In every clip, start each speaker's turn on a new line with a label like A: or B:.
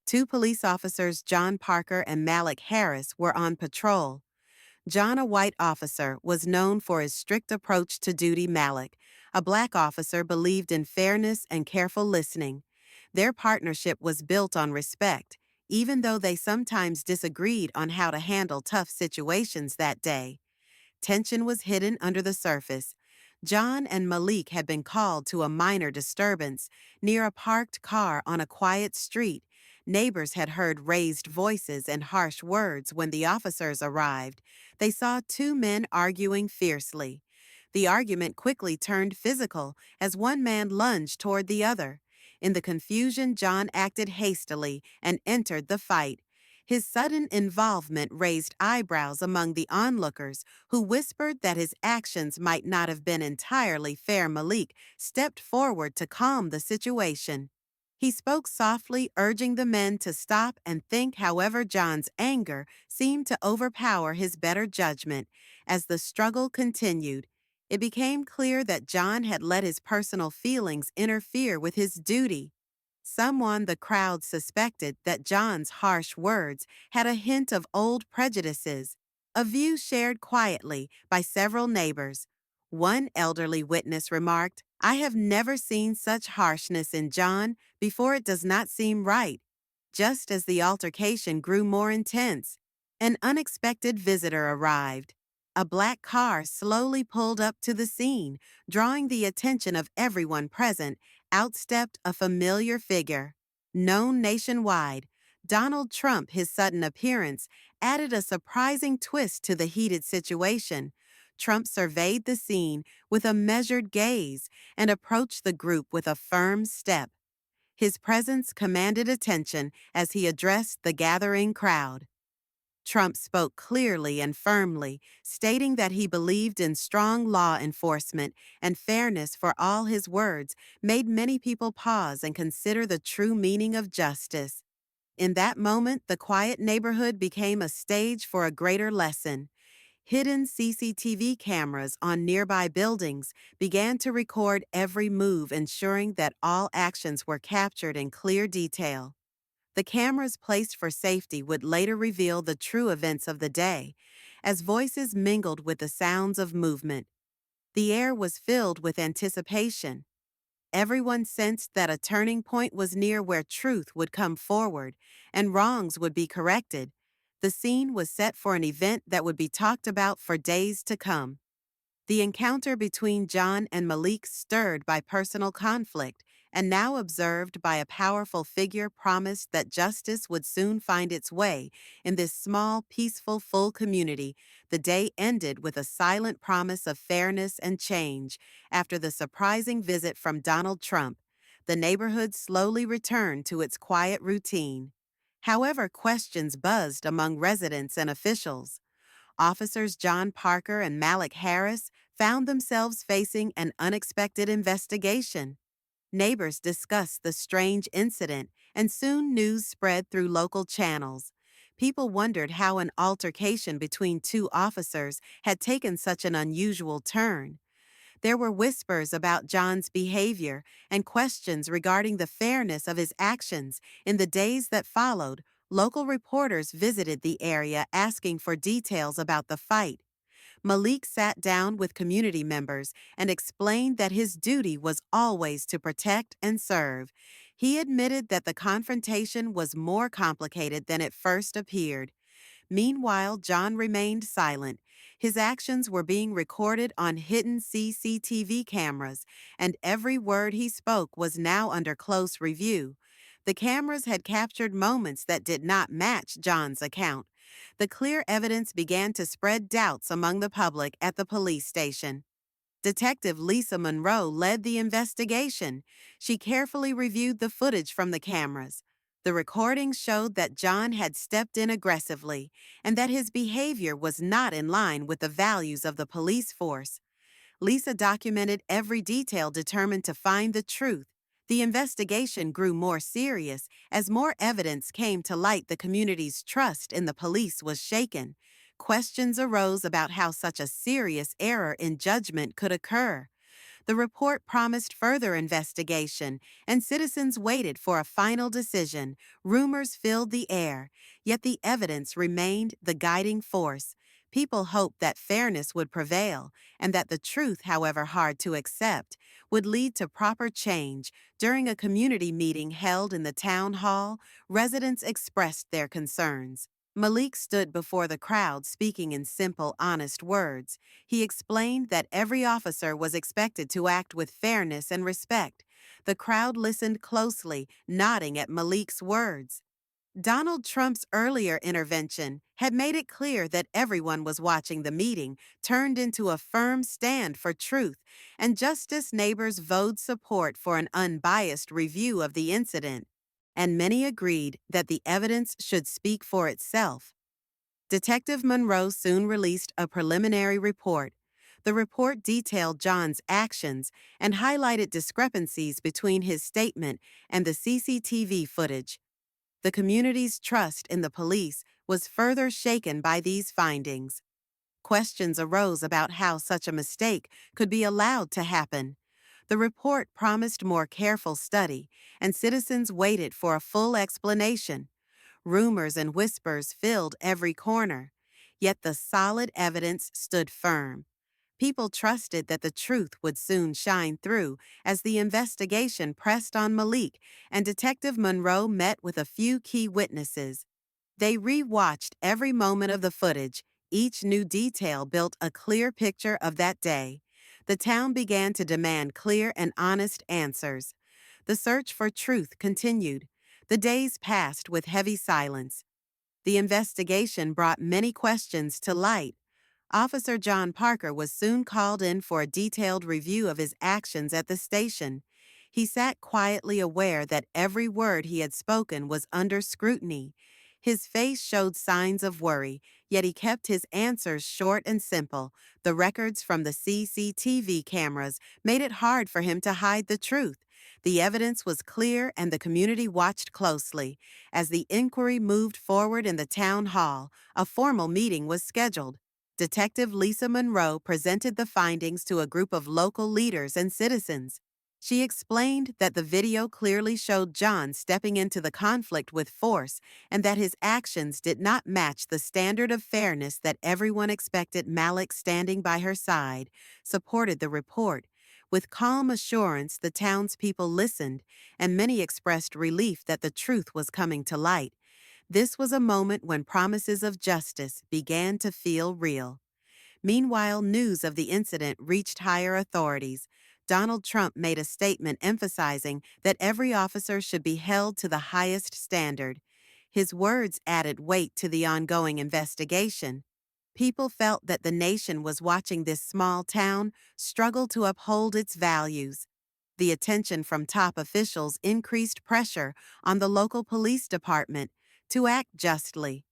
A: Two police officers, John Parker and Malik Harris, were on patrol. John, a white officer, was known for his strict approach to duty. Malik, a black officer, believed in fairness and careful listening. Their partnership was built on respect, even though they sometimes disagreed on how to handle tough situations that day. Tension was hidden under the surface. John and Malik had been called to a minor disturbance near a parked car on a quiet street. Neighbors had heard raised voices and harsh words when the officers arrived. They saw two men arguing fiercely. The argument quickly turned physical as one man lunged toward the other. In the confusion, John acted hastily and entered the fight. His sudden involvement raised eyebrows among the onlookers, who whispered that his actions might not have been entirely fair. Malik stepped forward to calm the situation. He spoke softly, urging the men to stop and think. However, John's anger seemed to overpower his better judgment. As the struggle continued, it became clear that John had let his personal feelings interfere with his duty. Someone the crowd suspected that John's harsh words had a hint of old prejudices, a view shared quietly by several neighbors. One elderly witness remarked, "I have never seen such harshness in John before. It does not seem right." Just as the altercation grew more intense, an unexpected visitor arrived. A black car slowly pulled up to the scene, drawing the attention of everyone present. Out stepped a familiar figure. Known nationwide, Donald Trump. His sudden appearance added a surprising twist to the heated situation. Trump surveyed the scene with a measured gaze and approached the group with a firm step. His presence commanded attention as he addressed the gathering crowd. Trump spoke clearly and firmly, stating that he believed in strong law enforcement and fairness. For all, his words made many people pause and consider the true meaning of justice. In that moment, the quiet neighborhood became a stage for a greater lesson. Hidden CCTV cameras on nearby buildings began to record every move, ensuring that all actions were captured in clear detail. The cameras placed for safety would later reveal the true events of the day, as voices mingled with the sounds of movement. The air was filled with anticipation. Everyone sensed that a turning point was near, where truth would come forward and wrongs would be corrected. The scene was set for an event that would be talked about for days to come. The encounter between John and Malik, stirred by personal conflict and now observed by a powerful figure, promised that justice would soon find its way in this small, peaceful, full community. The day ended with a silent promise of fairness and change. After the surprising visit from Donald Trump, the neighborhood slowly returned to its quiet routine. However, questions buzzed among residents and officials. Officers John Parker and Malik Harris found themselves facing an unexpected investigation. Neighbors discussed the strange incident, and soon news spread through local channels. People wondered how an altercation between two officers had taken such an unusual turn. There were whispers about John's behavior and questions regarding the fairness of his actions. In the days that followed, local reporters visited the area asking for details about the fight. Malik sat down with community members and explained that his duty was always to protect and serve. He admitted that the confrontation was more complicated than it first appeared. Meanwhile, John remained silent. His actions were being recorded on hidden CCTV cameras, and every word he spoke was now under close review. The cameras had captured moments that did not match John's account. The clear evidence began to spread doubts among the public at the police station. Detective Lisa Monroe led the investigation. She carefully reviewed the footage from the cameras. The recordings showed that John had stepped in aggressively and that his behavior was not in line with the values of the police force. Lisa documented every detail, determined to find the truth. The investigation grew more serious as more evidence came to light. The community's trust in the police was shaken. Questions arose about how such a serious error in judgment could occur. The report promised further investigation, and citizens waited for a final decision. Rumors filled the air, yet the evidence remained the guiding force. People hoped that fairness would prevail, and that the truth, however hard to accept, would lead to proper change. During a community meeting held in the town hall, residents expressed their concerns. Malik stood before the crowd speaking in simple, honest words. He explained that every officer was expected to act with fairness and respect. The crowd listened closely, nodding at Malik's words. Donald Trump's earlier intervention had made it clear that everyone was watching the meeting, turned into a firm stand for truth and justice. Neighbors vowed support for an unbiased review of the incident, and many agreed that the evidence should speak for itself. Detective Monroe soon released a preliminary report. The report detailed John's actions and highlighted discrepancies between his statement and the CCTV footage. The community's trust in the police was further shaken by these findings. Questions arose about how such a mistake could be allowed to happen. The report promised more careful study, and citizens waited for a full explanation. Rumors and whispers filled every corner, yet the solid evidence stood firm. People trusted that the truth would soon shine through as the investigation pressed on Malik, and Detective Monroe met with a few key witnesses. They re-watched every moment of the footage. Each new detail built a clear picture of that day. The town began to demand clear and honest answers. The search for truth continued. The days passed with heavy silence. The investigation brought many questions to light. Officer John Parker was soon called in for a detailed review of his actions at the station. He sat quietly, aware that every word he had spoken was under scrutiny. His face showed signs of worry, yet he kept his answers short and simple. The records from the CCTV cameras made it hard for him to hide the truth. The evidence was clear, and the community watched closely. As the inquiry moved forward in the town hall, a formal meeting was scheduled. Detective Lisa Monroe presented the findings to a group of local leaders and citizens. She explained that the video clearly showed John stepping into the conflict with force, and that his actions did not match the standard of fairness that everyone expected. Malik, standing by her side, supported the report. With calm assurance, the townspeople listened, and many expressed relief that the truth was coming to light. This was a moment when promises of justice began to feel real. Meanwhile, news of the incident reached higher authorities. Donald Trump made a statement emphasizing that every officer should be held to the highest standard. His words added weight to the ongoing investigation. People felt that the nation was watching this small town struggle to uphold its values. The attention from top officials increased pressure on the local police department to act justly.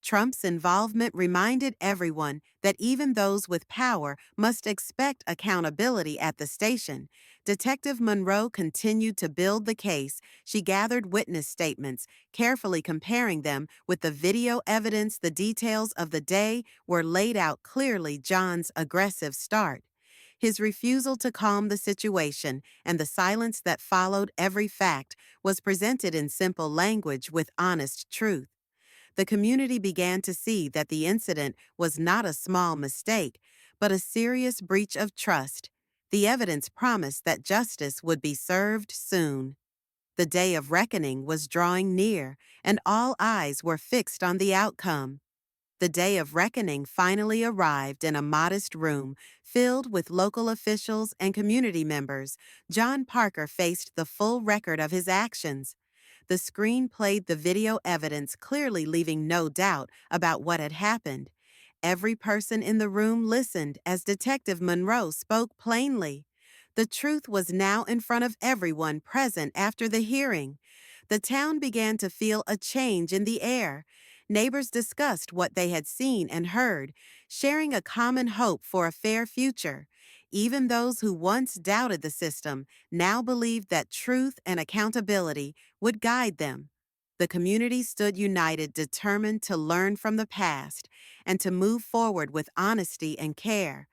A: Trump's involvement reminded everyone that even those with power must expect accountability at the station. Detective Monroe continued to build the case. She gathered witness statements, carefully comparing them with the video evidence. The details of the day were laid out clearly: John's aggressive start, his refusal to calm the situation, and the silence that followed. Every fact was presented in simple language with honest truth. The community began to see that the incident was not a small mistake, but a serious breach of trust. The evidence promised that justice would be served soon. The day of reckoning was drawing near, and all eyes were fixed on the outcome. The day of reckoning finally arrived in a modest room filled with local officials and community members. John Parker faced the full record of his actions. The screen played the video evidence, clearly leaving no doubt about what had happened. Every person in the room listened as Detective Monroe spoke plainly. The truth was now in front of everyone present. After the hearing, the town began to feel a change in the air. Neighbors discussed what they had seen and heard, sharing a common hope for a fair future. Even those who once doubted the system now believed that truth and accountability would guide them. The community stood united, determined to learn from the past and to move forward with honesty and care.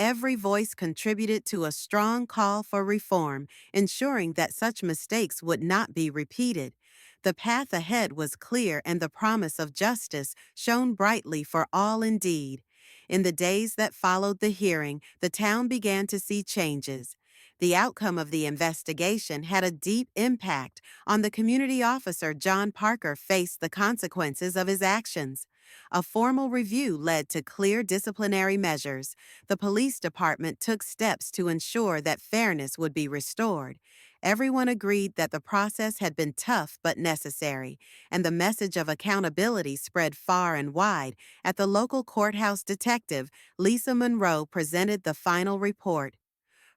A: Every voice contributed to a strong call for reform, ensuring that such mistakes would not be repeated. The path ahead was clear and the promise of justice shone brightly for all indeed. In the days that followed the hearing, the town began to see changes. The outcome of the investigation had a deep impact on the community officer. John Parker faced the consequences of his actions. A formal review led to clear disciplinary measures. The police department took steps to ensure that fairness would be restored. Everyone agreed that the process had been tough but necessary, and the message of accountability spread far and wide. At the local courthouse, detective Lisa Monroe presented the final report.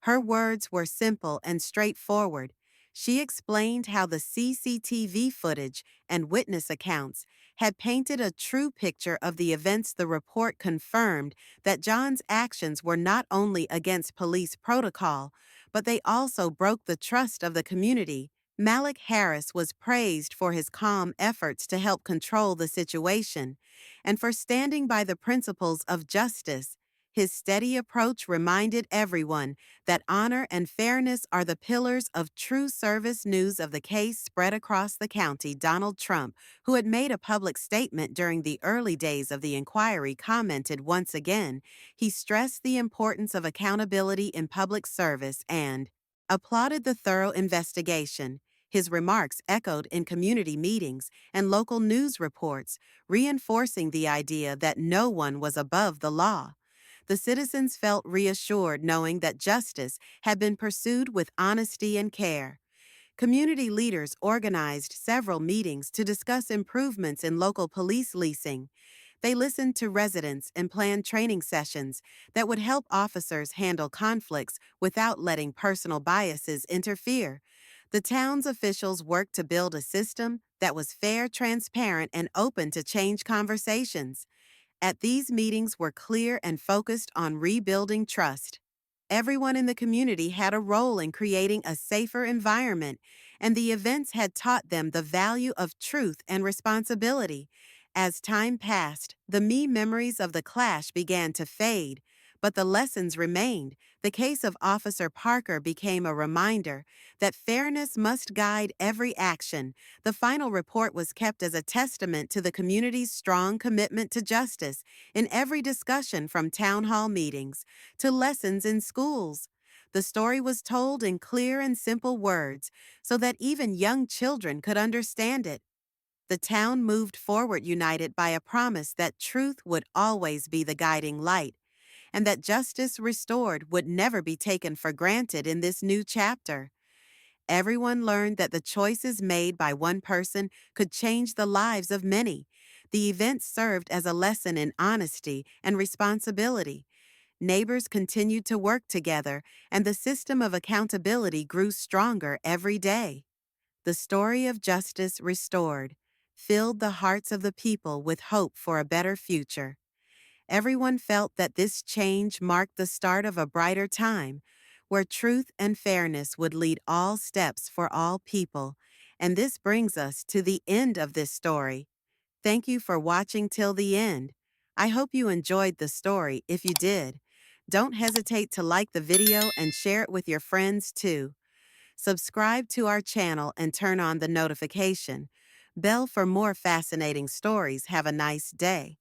A: Her words were simple and straightforward. She explained how the CCTV footage and witness accounts had painted a true picture of the events. The report confirmed that John's actions were not only against police protocol, but they also broke the trust of the community. Malik Harris was praised for his calm efforts to help control the situation and for standing by the principles of justice. His steady approach reminded everyone that honor and fairness are the pillars of true service. News of the case spread across the county. Donald Trump, who had made a public statement during the early days of the inquiry, commented once again. He stressed the importance of accountability in public service and applauded the thorough investigation. His remarks echoed in community meetings and local news reports, reinforcing the idea that no one was above the law. The citizens felt reassured knowing that justice had been pursued with honesty and care. Community leaders organized several meetings to discuss improvements in local police policing. They listened to residents and planned training sessions that would help officers handle conflicts without letting personal biases interfere. The town's officials worked to build a system that was fair, transparent, and open to change conversations. At these meetings were clear and focused on rebuilding trust. Everyone in the community had a role in creating a safer environment, and the events had taught them the value of truth and responsibility. As time passed, the memories of the clash began to fade, but the lessons remained. The case of Officer Parker became a reminder that fairness must guide every action. The final report was kept as a testament to the community's strong commitment to justice in every discussion, from town hall meetings to lessons in schools. The story was told in clear and simple words so that even young children could understand it. The town moved forward united by a promise that truth would always be the guiding light, and that justice restored would never be taken for granted. In this new chapter, everyone learned that the choices made by one person could change the lives of many. The event served as a lesson in honesty and responsibility. Neighbors continued to work together, and the system of accountability grew stronger every day. The story of justice restored filled the hearts of the people with hope for a better future. Everyone felt that this change marked the start of a brighter time, where truth and fairness would lead all steps for all people. And this brings us to the end of this story. Thank you for watching till the end. I hope you enjoyed the story. If you did, don't hesitate to like the video and share it with your friends too. Subscribe to our channel and turn on the notification bell for more fascinating stories. Have a nice day.